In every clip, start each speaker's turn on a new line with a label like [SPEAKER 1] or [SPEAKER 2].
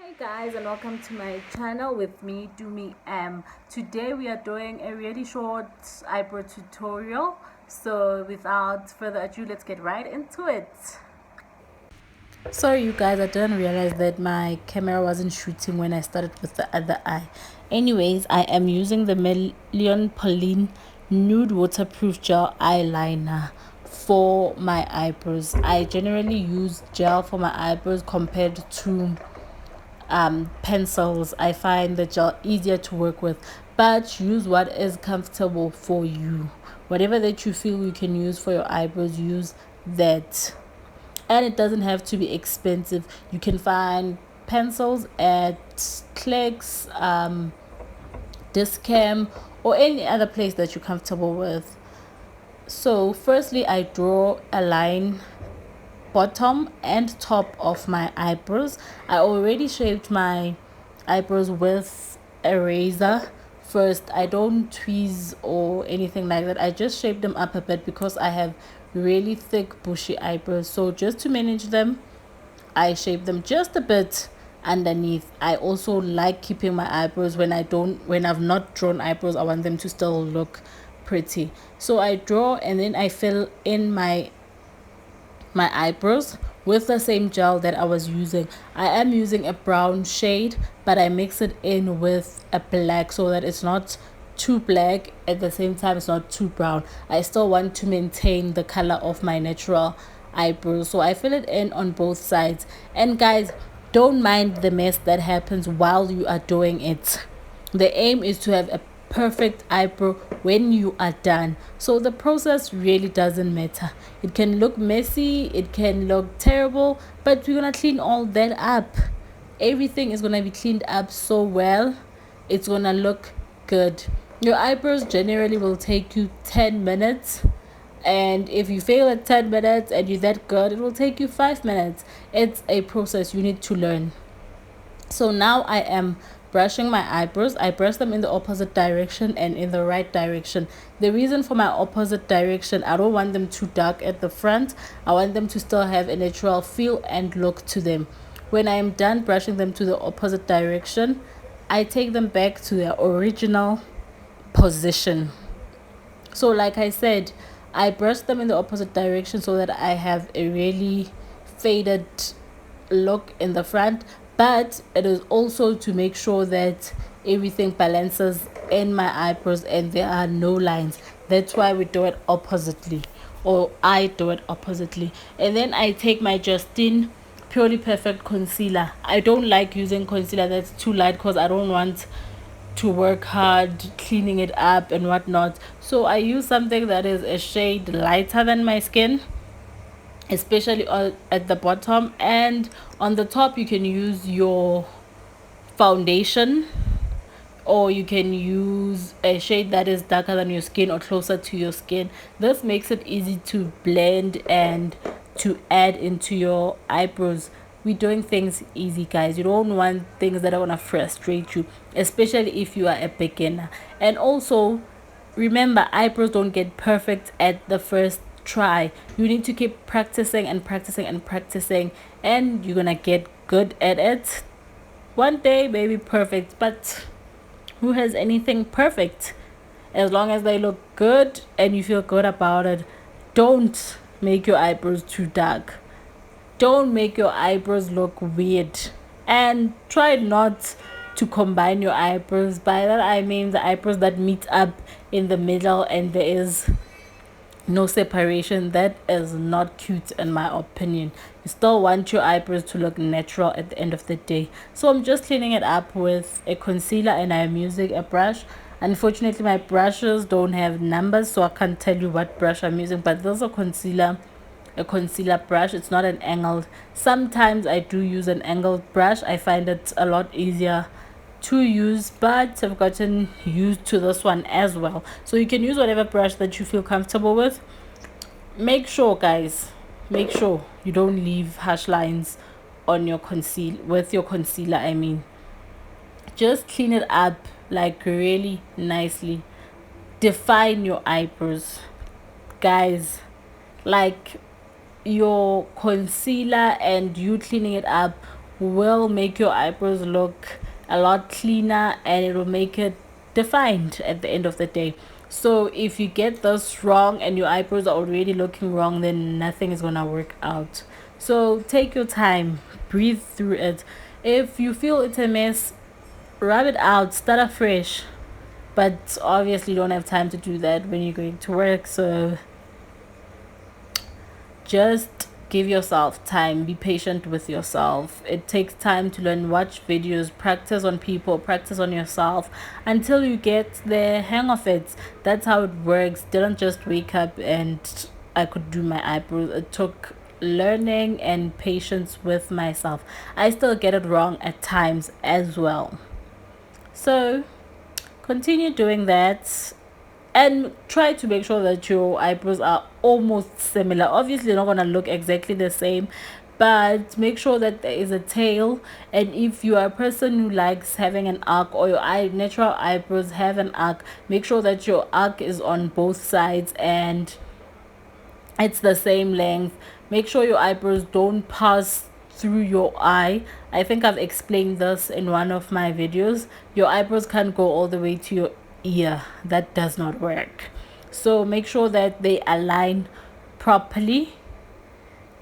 [SPEAKER 1] Hey guys, and welcome to my channel with me, Tumi M. Today we are doing a really short eyebrow tutorial. So without further ado, let's get right into it. Sorry you guys, I didn't realize that my camera wasn't shooting when I started with the other eye. Anyways, I am using the Pauline nude waterproof gel eyeliner for my eyebrows. I generally use gel for my eyebrows compared to pencils. I find the gel easier to work with, but use what is comfortable for you. Whatever that you feel you can use for your eyebrows, use that. And it doesn't have to be expensive. You can find pencils at Clicks, Discam, or any other place that you're comfortable with. So firstly, I draw a line bottom and top of my eyebrows. I already shaped my eyebrows with a razor. First, I don't tweeze or anything like that. I just shape them up a bit because I have really thick bushy eyebrows. So just to manage them, I shape them just a bit underneath. I also like keeping my eyebrows when I've not drawn eyebrows, I want them to still look pretty. So I draw and then I fill in my eyebrows with the same gel that I was using. I am using a brown shade, but I mix it in with a black so that it's not too black, at the same time it's not too brown. I still want to maintain the color of my natural eyebrows, so I fill it in on both sides. And guys, don't mind the mess that happens while you are doing it. The aim is to have a perfect eyebrow when you are done. So the process really doesn't matter. It can look messy, it can look terrible, but we're gonna clean all that up. Everything is gonna be cleaned up so well, it's gonna look good. Your eyebrows generally will take you 10 minutes, and if you fail at 10 minutes and you're that good, it will take you 5 minutes. It's a process you need to learn. So now I am brushing my eyebrows. I brush them in the opposite direction and in the right direction. The reason for my opposite direction, I don't want them too dark at the front. I want them to still have a natural feel and look to them. When I am done brushing them to the opposite direction, I take them back to their original position. So like I said, I brush them in the opposite direction so that I have a really faded look in the front, but it is also to make sure that everything balances in my eyebrows and there are no lines. That's why we do it oppositely, or I do it oppositely. And then I take my Justine Purely Perfect concealer. I don't like using concealer that's too light because I don't want to work hard cleaning it up and whatnot. So I use something that is a shade lighter than my skin, especially at the bottom, and on the top you can use your foundation, or you can use a shade that is darker than your skin or closer to your skin. This makes it easy to blend and to add into your eyebrows. We're doing things easy, guys. You don't want things that are gonna frustrate you, especially if you are a beginner. And also remember, eyebrows don't get perfect at the first try. You need to keep practicing and practicing and practicing, and you're gonna get good at it. One day maybe perfect, but who has anything perfect? As long as they look good and you feel good about it, don't make your eyebrows too dark. Don't make your eyebrows look weird, and try not to combine your eyebrows. By that I mean the eyebrows that meet up in the middle and there is no separation. That is not cute in my opinion. You still want your eyebrows to look natural at the end of the day. So I'm just cleaning it up with a concealer and I'm using a brush. Unfortunately my brushes don't have numbers, so I can't tell you what brush I'm using, but this is a concealer brush. It's not an angled. Sometimes I do use an angled brush. I find it a lot easier to use, but I've gotten used to this one as well. So you can use whatever brush that you feel comfortable with. Make sure, guys, make sure you don't leave harsh lines on your concealer. I mean, just clean it up like really nicely. Define your eyebrows, guys. Like, your concealer and you cleaning it up will make your eyebrows look a lot cleaner, and it will make it defined at the end of the day. So if you get this wrong and your eyebrows are already looking wrong, then nothing is gonna work out. So take your time, breathe through it. If you feel it's a mess, rub it out, start afresh. But obviously you don't have time to do that when you're going to work, so just give yourself time, be patient with yourself. It takes time to learn, watch videos, practice on people, practice on yourself until you get the hang of it. That's how it works. Didn't just wake up and I could do my eyebrows. It took learning and patience with myself. I still get it wrong at times as well, so continue doing that and try to make sure that your eyebrows are almost similar. Obviously they're not going to look exactly the same, but make sure that there is a tail. And if you are a person who likes having an arc, or your natural eyebrows have an arc, make sure that your arc is on both sides and it's the same length. Make sure your eyebrows don't pass through your eye. I think I've explained this in one of my videos. Your eyebrows can't go all the way to your ear. That does not work. So make sure that they align properly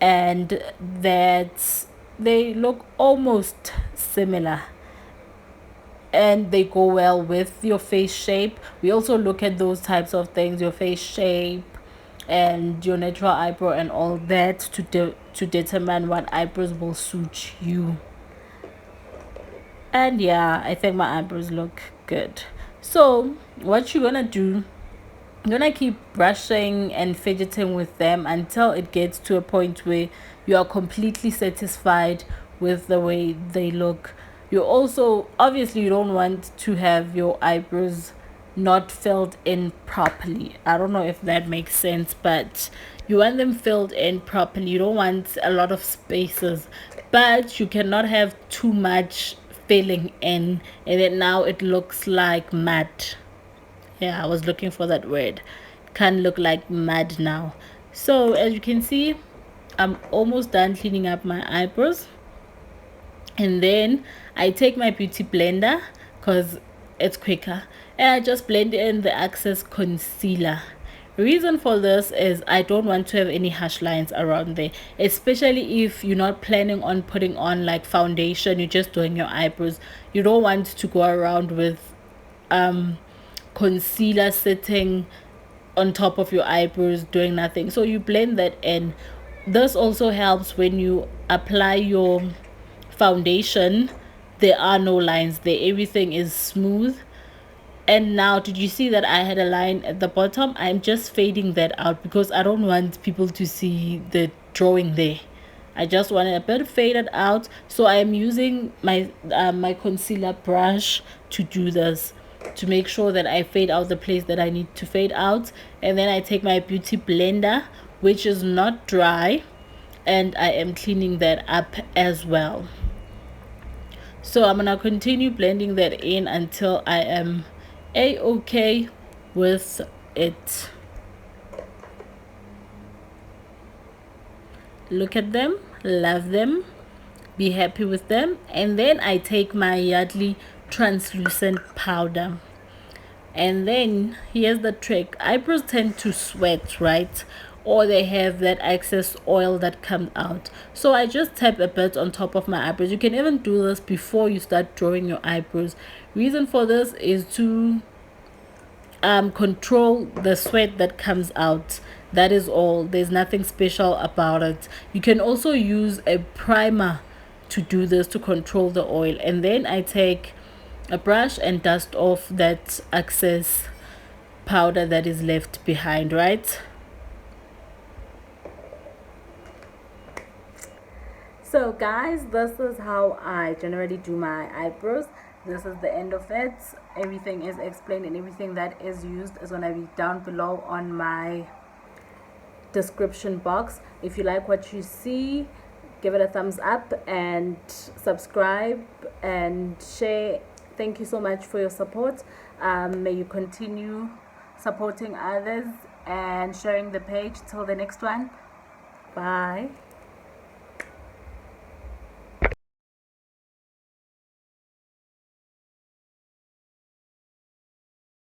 [SPEAKER 1] and that they look almost similar and they go well with your face shape. We also look at those types of things, your face shape and your natural eyebrow and all that, to determine what eyebrows will suit you. And yeah, I think my eyebrows look good. So what you're gonna do, you're gonna keep brushing and fidgeting with them until it gets to a point where you are completely satisfied with the way they look. You also, obviously you don't want to have your eyebrows not filled in properly. I don't know if that makes sense, but you want them filled in properly. You don't want a lot of spaces, but you cannot have too much filling in and then now it looks like matte. Yeah, I was looking for that word. Can look like mud now. So as you can see, I'm almost done cleaning up my eyebrows, and then I take my beauty blender because it's quicker and I just blend in the excess concealer. Reason for this is I don't want to have any harsh lines around there, especially if you're not planning on putting on like foundation, you're just doing your eyebrows. You don't want to go around with concealer sitting on top of your eyebrows doing nothing, so you blend that in. This also helps when you apply your foundation, there are no lines there, everything is smooth. And now, did you see that I had a line at the bottom? I'm just fading that out because I don't want people to see the drawing there. I just want it a bit faded out, so I am using my my concealer brush to do this, to make sure that I fade out the place that I need to fade out. And then I take my beauty blender, which is not dry, and I am cleaning that up as well. So I'm gonna continue blending that in until I am a-okay with it. Look at them, love them, be happy with them. And then I take my Yardley translucent powder, and then here's the trick. Eyebrows tend to sweat, right? Or they have that excess oil that comes out, so I just tap a bit on top of my eyebrows. You can even do this before you start drawing your eyebrows. Reason for this is to control the sweat that comes out. That is all. There's nothing special about it. You can also use a primer to do this, to control the oil. And then I take a brush and dust off that excess powder that is left behind, right? So guys, this is how I generally do my eyebrows. This is the end of it. Everything is explained and everything that is used is going to be down below on my description box. If you like what you see, give it a thumbs up and subscribe and share. Thank you so much for your support. May you continue supporting others and sharing the page. Till the next one, bye.